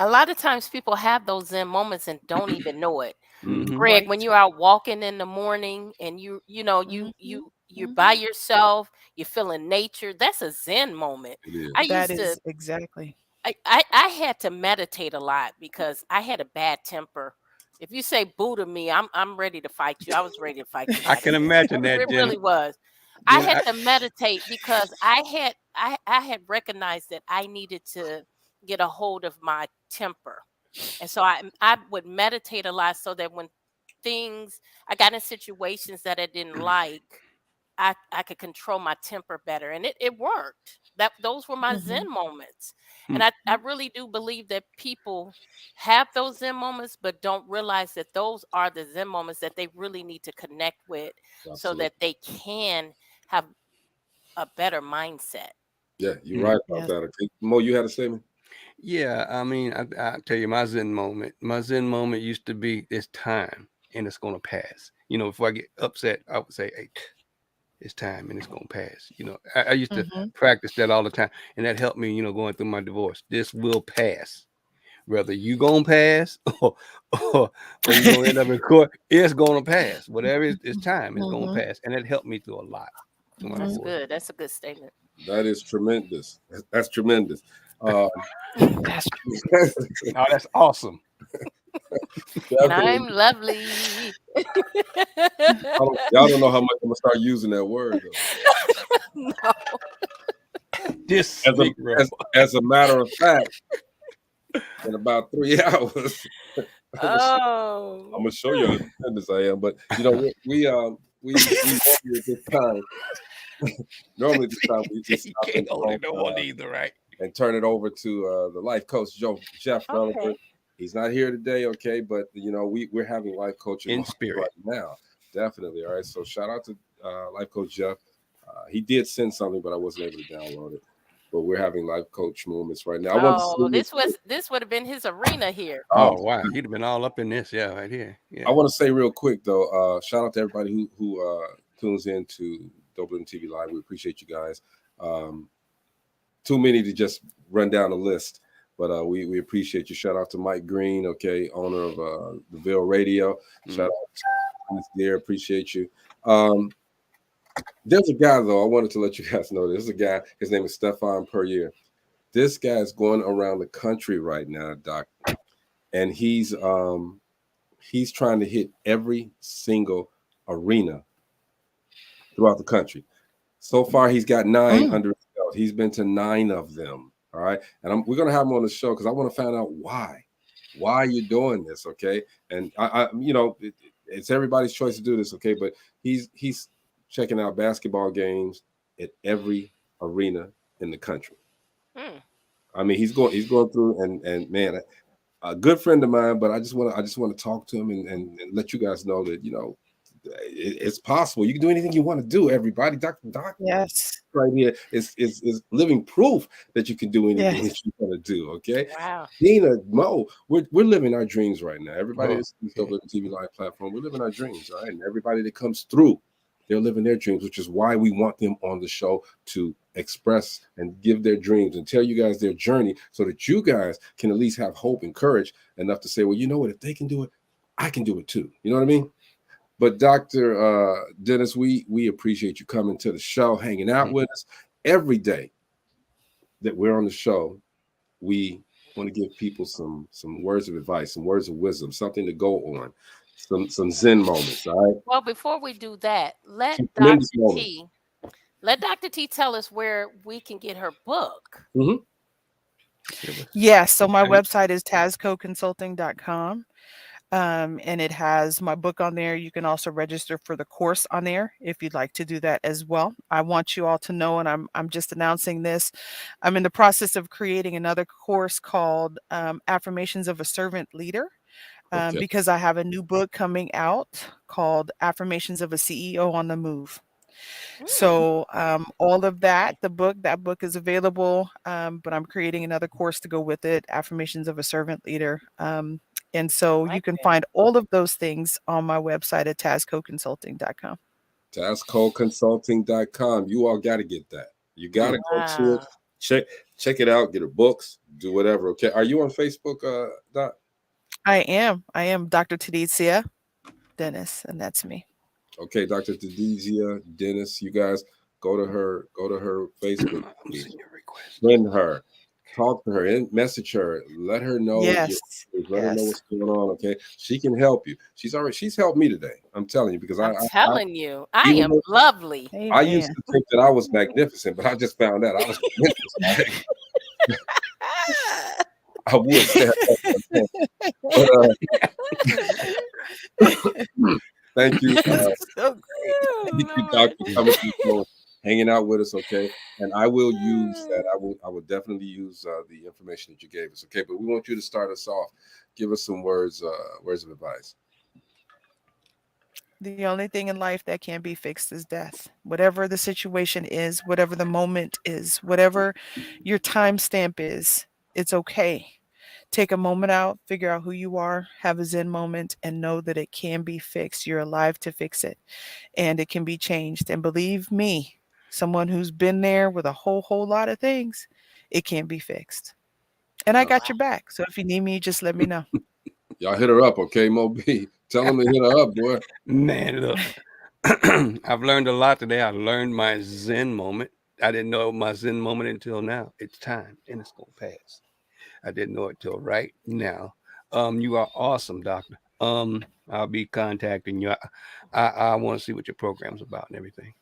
a lot of times people have those Zen moments and don't even know it. Mm-hmm. Greg, when Right. you're out walking in the morning and you know you're by yourself, you're feeling nature, that's a Zen moment. It is. I That used to is exactly. I had to meditate a lot because I had a bad temper. If you say boo to me, I'm ready to fight you. I was ready to fight you I back can then. imagine that, It Jenna. really was. I Jenna, had to meditate because I had recognized that I needed to get a hold of my temper. And so I would meditate a lot so that when I got in situations that I didn't like, I could control my temper better. And it worked. Those were my Mhm. Zen moments. And mm, I really do believe that people have those Zen moments, but don't realize that those are the Zen moments that they really need to connect with so Absolutely. that they can have a better mindset. Yeah, you're mm. right about Yes. that. Okay. Mo, you had a statement? Yeah, I mean, I tell you, my Zen moment. My Zen moment used to be it's time and it's gonna pass. You know, before I get upset, I would say, "Hey, it's time and it's gonna pass." You know, I used to Mhm. practice that all the time, and that helped me. You know, going through my divorce. This will pass. Whether you gonna pass or you gonna end up in court, it's gonna pass. Whatever it's time, it's gonna Mhm. pass, and it helped me through a lot through my That's Mhm. divorce. good. That's a good statement. That is tremendous. That's tremendous. That's Oh, that's awesome. And I'm lovely. Y'all don't know how much I'm gonna start using that word though. No. This As a Negro. as a matter of fact, in about 3 hours, I'm Oh. gonna show you how tremendous I am. But you know, we normally at this time, normally this time we You stop can't and hold it no one either, right? and turn it over to the life coach Jeff Relevant. Okay. He's not here today, okay, but you know we're having life coaching In spirit right now, definitely. All right, so shout out to life coach Jeff. He did send something, but I wasn't able to download it. But we're having life coach moments right now. I want Oh, to this would have been his arena here. Oh wow, he'd have been all up in this, yeah, right here. Yeah. I want to say real quick though, shout out to everybody who tunes in to DopelivenTV Live. We appreciate you guys. Too many to just run down the list, but we appreciate you. Shout out to Mike Green, okay, owner of the Ville Radio. Shout out to Dennis there, appreciate you. There's a guy though, I wanted to let you guys know. There's a guy, his name is Stefan Perrier. This guy's going around the country right now, Doc, and he's trying to hit every single arena throughout the country. So far, he's got 9 under his belt. He's been to 9 of them. All right, and we're gonna have him on the show because I want to find out why you're doing this. Okay, and I you know, it's everybody's choice to do this. Okay, but he's checking out basketball games at every arena in the country. I mean, he's going through and man, a good friend of mine, but I just want to talk to him and let you guys know that, you know, it's possible. You can do anything you want to do, everybody. Doc Yes. right here is living proof that you can do anything that you want to do. Okay. Wow. Dina, Mo, we're living our dreams right now. Everybody that's on the TV Live platform, we're living our dreams, all right? And everybody that comes through, they're living their dreams, which is why we want them on the show to express and give their dreams and tell you guys their journey so that you guys can at least have hope and courage enough to say, well, you know what, if they can do it, I can do it too. You know what I mean? But Dr. Dennis, we appreciate you coming to the show, hanging out with us. Every day that we're on the show, we want to give people some words of advice, some words of wisdom, something to go on, some Zen moments. All right. Well, before we do that, let Some Dr. tremendous T let Dr. T tell us where we can get her book. Yes. So my website is tazcoconsulting.com. And it has my book on there. You can also register for the course on there if you'd like to do that as well. I want you all to know, and I'm just announcing this. I'm in the process of creating another course called Affirmations of a Servant Leader. Because I have a new book coming out called Affirmations of a CEO on the Move. So all of that book is available, but I'm creating another course to go with it, Affirmations of a Servant Leader. And so you can find all of those things on my website at tazcoconsulting.com. tazcoconsulting.com. You all got to get that. You got to go to it. Check it out. Get her books. Do whatever. Okay. Are you on Facebook, Doc? I am Dr. Tadzia Dennis, and that's me. Okay, Dr. Tadzia Dennis. You guys go to her Facebook. Friend her. Talk to her and message her. Let her know. Yes. Let her know what's going on. Okay, she can help you. She's helped me today. I'm telling you because I am lovely. I used to think that I was magnificent, but I just found out I was magnificent. I would say thank you. So great. Thank you, Doctor, for coming to the show, hanging out with us, okay? And I will use that. I will definitely use the information that you gave us, okay? But we want you to start us off. Give us some words of advice. The only thing in life that can be fixed is death. Whatever the situation is, whatever the moment is, whatever your timestamp is, it's okay. Take a moment out, figure out who you are, have a Zen moment, and know that it can be fixed. You're alive to fix it, and it can be changed. And believe me, someone who's been there with a whole lot of things, it can be fixed. And I got your back. So if you need me, just let me know. Y'all hit her up, okay, Mo B? Tell them to hit her up, boy. Man, look, I've learned a lot today. I learned my Zen moment. I didn't know my Zen moment until now. It's time, and it's going to pass. I didn't know it till right now. You are awesome, doctor. I'll be contacting you. I want to see what your program's about and everything.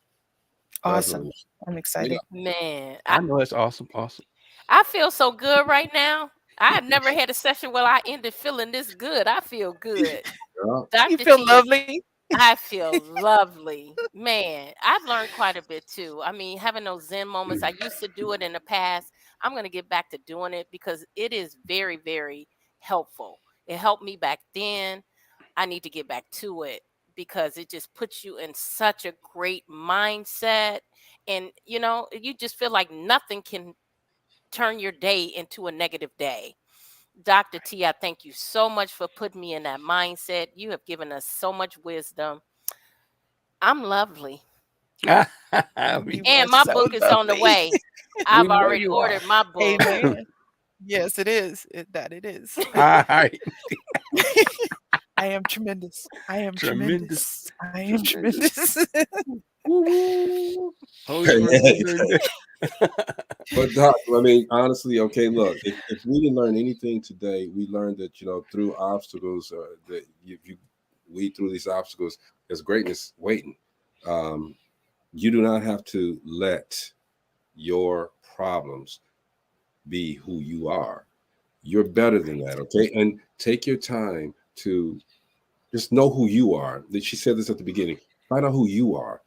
Awesome. Definitely. I'm excited. Man, I know it's awesome. Awesome. I feel so good right now. I have never had a session where I ended feeling this good. I feel good. Yeah. You Dr. feel T is lovely. I feel lovely. Man, I've learned quite a bit too. I mean, having those Zen moments, I used to do it in the past. I'm going to get back to doing it because it is very, very helpful. It helped me back then. I need to get back to it because it just puts you in such a great mindset. And, you just feel like nothing can turn your day into a negative day. Dr. T, I thank you so much for putting me in that mindset. You have given us so much wisdom. I'm lovely. Me You are And my so book is on the lovely. way. We I've know already you are. ordered my book. Amen. Yes, it is. It is. All right. I am tremendous. I am Tremendous. tremendous. I am Tremendous. tremendous. Woo-woo. Holy Hey, Spirit. man. But Doc, I mean, honestly, okay, look, if we didn't learn anything today, we learned that, through obstacles, that if you weed through these obstacles, there's greatness waiting. You do not have to let your problems be who you are. You're better than that, okay? And take your time to just know who you are. She said this at the beginning. Find out who you are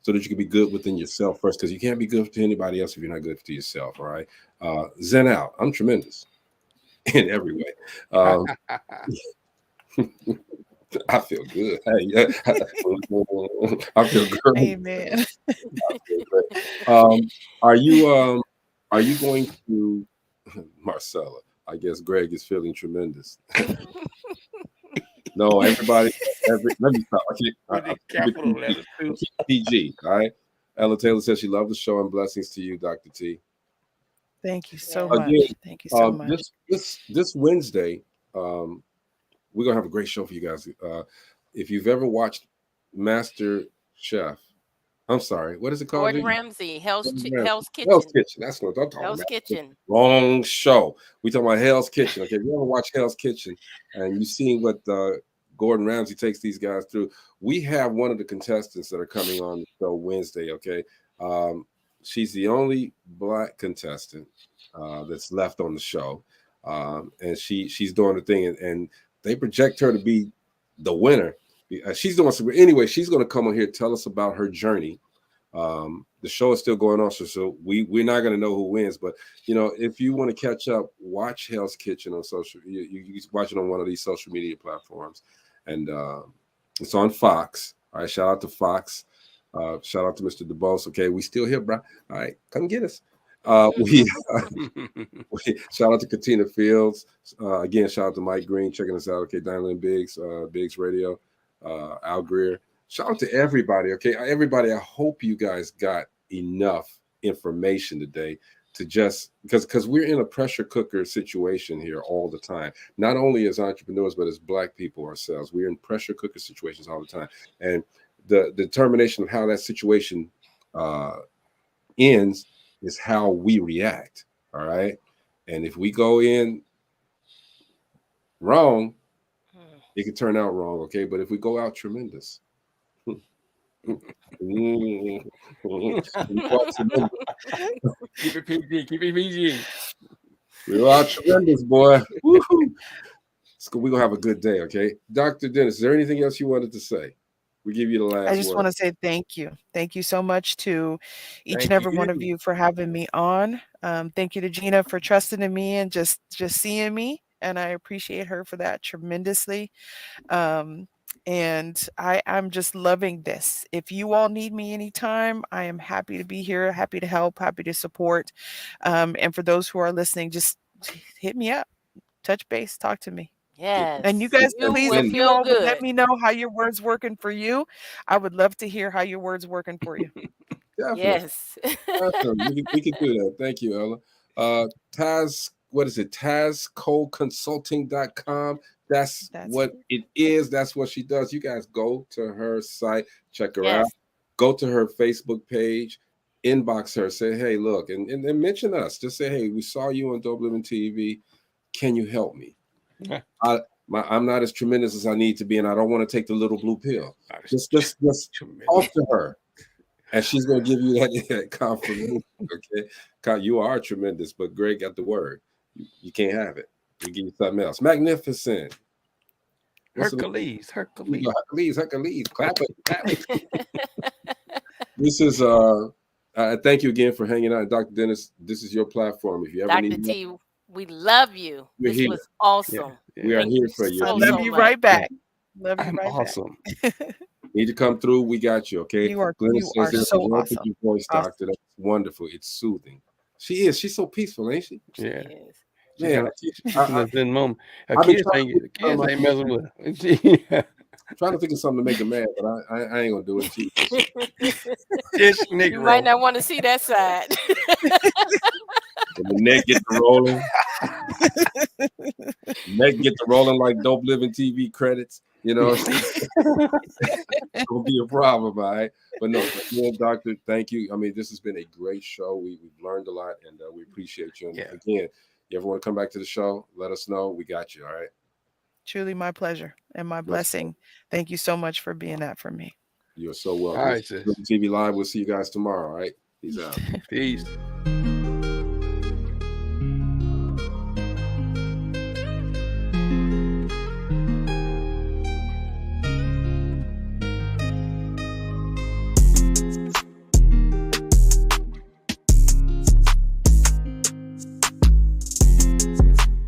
so that you can be good within yourself first, because you can't be good to anybody else if you're not good to yourself, all right? Zen out. I'm tremendous in every way. I feel good. Hey, I feel great. Amen. I feel great. Are you going to Marcella? I guess Greg is feeling tremendous. No, everybody. Let me stop. With the Keep it capital PG. letters too. Keep it PG. All right. Ella Taylor says she loved the show and blessings to you, Dr. T. Thank you so Yeah. Again, much. Thank you so much. this Wednesday, we're gonna have a great show for you guys. If you've ever watched Master Chef, I'm sorry, what is it called? Gordon Ramsay, Hell's Hell's Kitchen. Kitchen. That's what I'm talking Hell's about. Kitchen. Wrong show. We talking about Hell's Kitchen. Okay, if you ever watch Hell's Kitchen and you've seen what Gordon Ramsay takes these guys through, we have one of the contestants that are coming on the show Wednesday. Okay, she's the only Black contestant that's left on the show, and she's doing the thing, and they project her to be the winner. She's doing some anyway. She's going to come on here, tell us about her journey. The show is still going on, so we're not going to know who wins. But if you want to catch up, watch Hell's Kitchen on social. You watch it on one of these social media platforms, and it's on Fox. All right, shout out to Fox. Shout out to Mr. DeBose. Okay, we still here, bro. All right, come get us. Shout out to Katina Fields. Again, shout out to Mike Green checking us out. Okay, Diane Biggs, Biggs Radio, Al Greer. Shout out to everybody. Okay, everybody. I hope you guys got enough information today to just because we're in a pressure cooker situation here all the time. Not only as entrepreneurs, but as Black people ourselves, we're in pressure cooker situations all the time. And the determination of how that situation ends is how we react. All right. And if we go in wrong, it can turn out wrong. Okay. But if we go out tremendous, Keep it PG. Keep it PG. we're out tremendous, boy. Woo-hoo. We're gonna have a good day. Okay. Dr. Dennis, is there anything else you wanted to say? We give you the last I just word. want to say thank you. Thank you so much to each Thank and every one you. of you for having me on. Thank you to Gina for trusting in me and just seeing me. And I appreciate her for that tremendously. And I'm just loving this. If you all need me anytime, I am happy to be here, happy to help, happy to support. And for those who are listening, just hit me up, touch base, talk to me. Yes. And you guys, You please, will if you feel all would good. let me know how your word's working for you, I would love to hear how your word's working for you. Definitely. Yes. Definitely. We can do that. Thank you, Ella. Taz, what is it? TazCoconsulting.com. That's what it is. That's what she does. You guys go to her site, check her out. Go to her Facebook page, inbox her, say, hey, look, and mention us. Just say, hey, we saw you on Dope Living TV. Can you help me? I'm not as tremendous as I need to be, and I don't want to take the little blue pill. Just talk to her, and she's going to give you that confirmation. Okay, you are tremendous, but Greg got the word. You can't have it. We give you something else. Magnificent. Hercules. Clap it. This is thank you again for hanging out, Dr. Dennis. This is your platform. If you ever Dr. need T, we love you. We're This here. was awesome. We are Thank here you for you. I so, love so you much. right back. Love you I'm right awesome. back. Need to come through. We got you. Okay. You are Glenna says so "Welcome awesome. to your voice, Awesome. doctor." That's wonderful. It's soothing. She is. She's so peaceful, ain't she? Yeah. Yes. Man, She's in a zen moment. Her I've been kids trying ain't, to the kids ain't messing with her. trying to think of something to make her mad, but I ain't gonna do it. This You Negro. might not want to see that side. When the neck get to rolling, neck get to rolling like Dope Living TV credits. You know, it's gonna be a problem, all right? But no, again, doctor, thank you. I mean, this has been a great show. We've learned a lot, and we appreciate you. And again, you ever want to come back to the show, let us know. We got you, all right? Truly my pleasure and my blessing. Thank you so much for being that for me. You're so welcome. All right, sis. TV Live. We'll see you guys tomorrow, all right? Peace out. Peace.